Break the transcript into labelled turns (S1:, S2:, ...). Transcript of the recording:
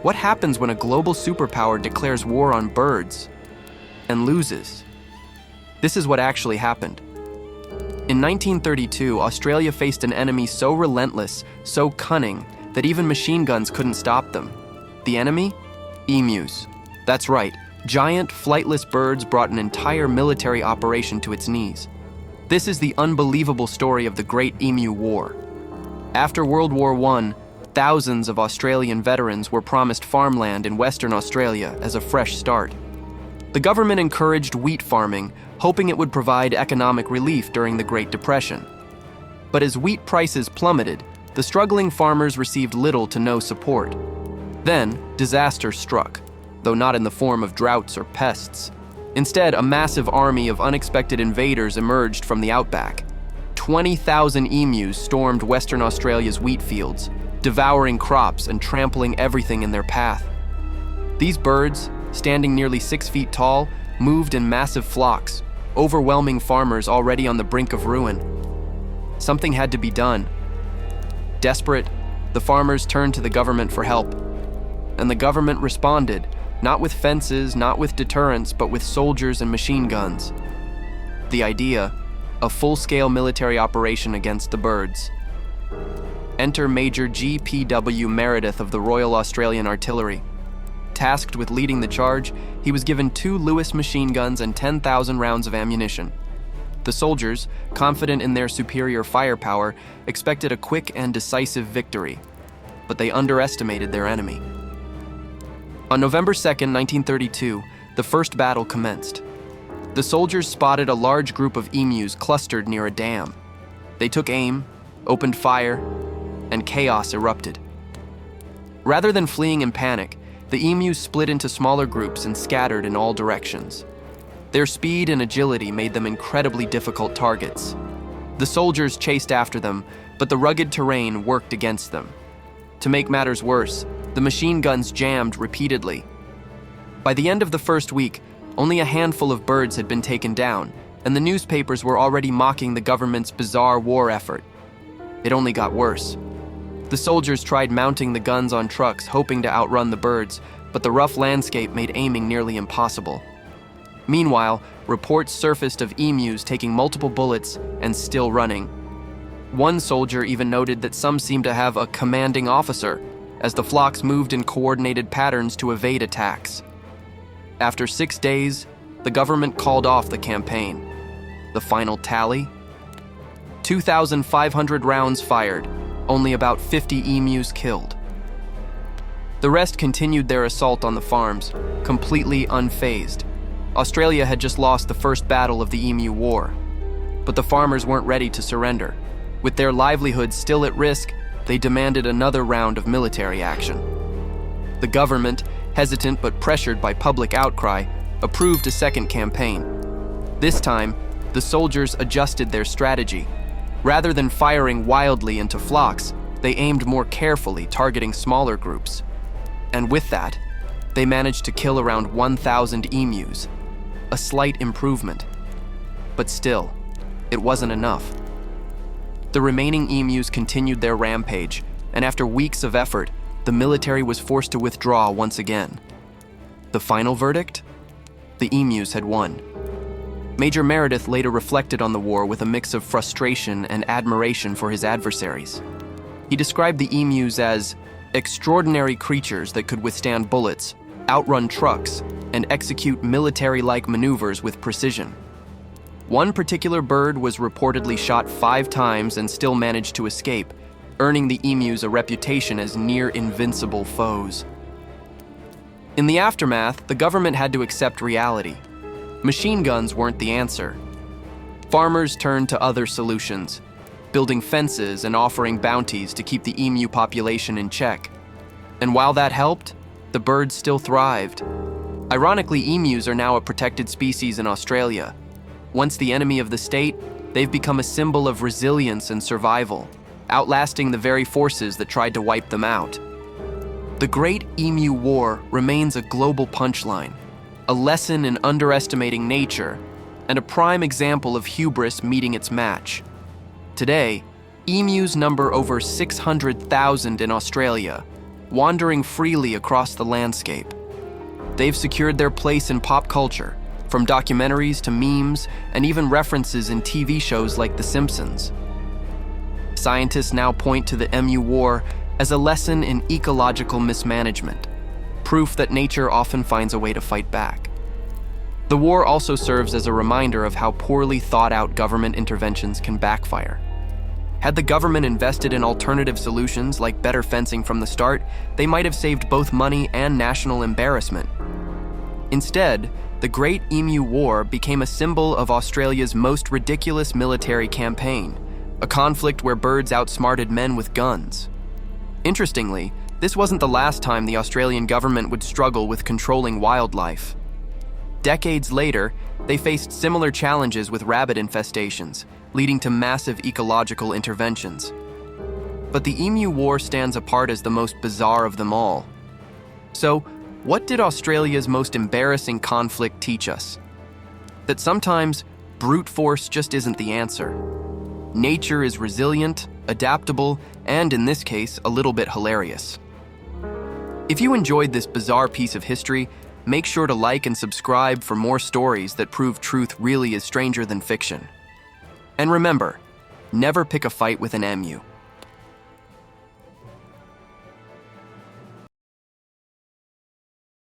S1: What happens when a global superpower declares war on birds and loses? This is what actually happened. In 1932, Australia faced an enemy so relentless, so cunning, that even machine guns couldn't stop them. The enemy? Emus. That's right, giant, flightless birds brought an entire military operation to its knees. This is the unbelievable story of the Great Emu War. After World War I, thousands of Australian veterans were promised farmland in Western Australia as a fresh start. The government encouraged wheat farming, hoping it would provide economic relief during the Great Depression. But as wheat prices plummeted, the struggling farmers received little to no support. Then, disaster struck, though not in the form of droughts or pests. Instead, a massive army of unexpected invaders emerged from the outback. 20,000 emus stormed Western Australia's wheat fields, devouring crops and trampling everything in their path. These birds, standing nearly 6 feet tall, moved in massive flocks, overwhelming farmers already on the brink of ruin. Something had to be done. Desperate, the farmers turned to the government for help. And the government responded, not with fences, not with deterrence, but with soldiers and machine guns. The idea, a full-scale military operation against the birds. Enter Major G.P.W. Meredith of the Royal Australian Artillery. Tasked with leading the charge, he was given 2 Lewis machine guns and 10,000 rounds of ammunition. The soldiers, confident in their superior firepower, expected a quick and decisive victory, but they underestimated their enemy. On November 2, 1932, the first battle commenced. The soldiers spotted a large group of emus clustered near a dam. They took aim, opened fire, and chaos erupted. Rather than fleeing in panic, the emus split into smaller groups and scattered in all directions. Their speed and agility made them incredibly difficult targets. The soldiers chased after them, but the rugged terrain worked against them. To make matters worse, the machine guns jammed repeatedly. By the end of the first week, only a handful of birds had been taken down, and the newspapers were already mocking the government's bizarre war effort. It only got worse. The soldiers tried mounting the guns on trucks, hoping to outrun the birds, but the rough landscape made aiming nearly impossible. Meanwhile, reports surfaced of emus taking multiple bullets and still running. One soldier even noted that some seemed to have a commanding officer, as the flocks moved in coordinated patterns to evade attacks. After 6 days, the government called off the campaign. The final tally? 2,500 rounds fired, only about 50 emus killed. The rest continued their assault on the farms, completely unfazed. Australia had just lost the first battle of the Emu War, but the farmers weren't ready to surrender. With their livelihoods still at risk, they demanded another round of military action. The government, hesitant but pressured by public outcry, approved a second campaign. This time, the soldiers adjusted their strategy. Rather than firing wildly into flocks, they aimed more carefully, targeting smaller groups. And with that, they managed to kill around 1,000 emus, a slight improvement. But still, it wasn't enough. The remaining emus continued their rampage, and after weeks of effort, the military was forced to withdraw once again. The final verdict? The emus had won. Major Meredith later reflected on the war with a mix of frustration and admiration for his adversaries. He described the emus as extraordinary creatures that could withstand bullets, outrun trucks, and execute military-like maneuvers with precision. One particular bird was reportedly shot 5 times and still managed to escape, earning the emus a reputation as near-invincible foes. In the aftermath, the government had to accept reality. Machine guns weren't the answer. Farmers turned to other solutions, building fences and offering bounties to keep the emu population in check. And while that helped, the birds still thrived. Ironically, emus are now a protected species in Australia. Once the enemy of the state, they've become a symbol of resilience and survival, outlasting the very forces that tried to wipe them out. The Great Emu War remains a global punchline, a lesson in underestimating nature, and a prime example of hubris meeting its match. Today, emus number over 600,000 in Australia, wandering freely across the landscape. They've secured their place in pop culture, from documentaries to memes and even references in TV shows like The Simpsons. Scientists now point to the Emu War as a lesson in ecological mismanagement, proof that nature often finds a way to fight back. The war also serves as a reminder of how poorly thought out government interventions can backfire. Had the government invested in alternative solutions like better fencing from the start, they might have saved both money and national embarrassment. Instead, the Great Emu War became a symbol of Australia's most ridiculous military campaign, a conflict where birds outsmarted men with guns. Interestingly, this wasn't the last time the Australian government would struggle with controlling wildlife. Decades later, they faced similar challenges with rabbit infestations, leading to massive ecological interventions. But the Emu War stands apart as the most bizarre of them all. So, what did Australia's most embarrassing conflict teach us? That sometimes brute force just isn't the answer. Nature is resilient, adaptable, and in this case, a little bit hilarious. If you enjoyed this bizarre piece of history, make sure to like and subscribe for more stories that prove truth really is stranger than fiction. And remember, never pick a fight with an emu.